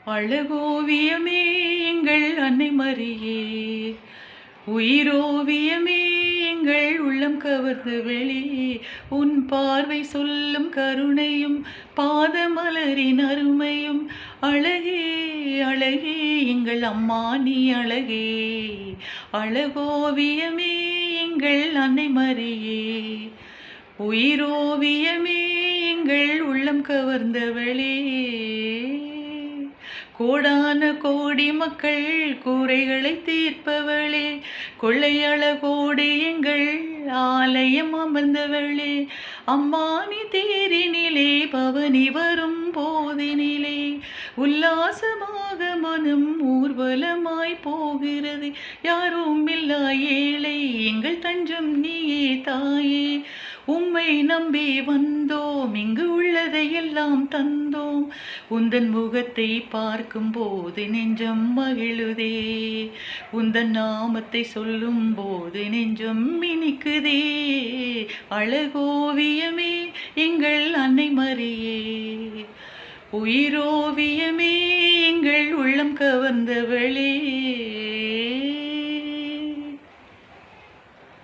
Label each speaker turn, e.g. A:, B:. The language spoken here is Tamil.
A: அழகோவியமே எங்கள் அன்னை மரியே, உயிரோவியமே எங்கள் உள்ளம் கவர்ந்த வெளியே, உன் பார்வை சொல்லும் கருணையும் பாதமலரின் அருமையும் அழகே அழகே எங்கள் அம்மா நீ அழகே. அழகோவியமே எங்கள் அன்னை மரியே, உயிரோவியமே எங்கள் உள்ளம் கவர்ந்தவளே. கோடான கோடி மக்கள் கூரைகளை தீர்ப்பவளே, கொள்ளையழகோடு எங்கள் ஆலயம் அமர்ந்தவளே, அம்மா நீ தேரினிலே பவனி வரும் போதினிலே உல்லாசமாக மனம் ஊர்வலமாய் போகிறது. யாரும் இல்லா ஏழை எங்கள் தஞ்சம் நீயே தாயே, உம்மை நம்பி வந்தோம், இங்கு உள்ளதை எல்லாம் தந்தோம். உந்தன் முகத்தை பார்க்கும் போது நெஞ்சம் மகிழுதே, உந்தன் நாமத்தை சொல்லும் போது நெஞ்சம் இனிக்குதே. அழகோவியமே எங்கள் அன்னை மரியே, உயிரோவியமே எங்கள் உள்ளம் கவர்ந்தவளே.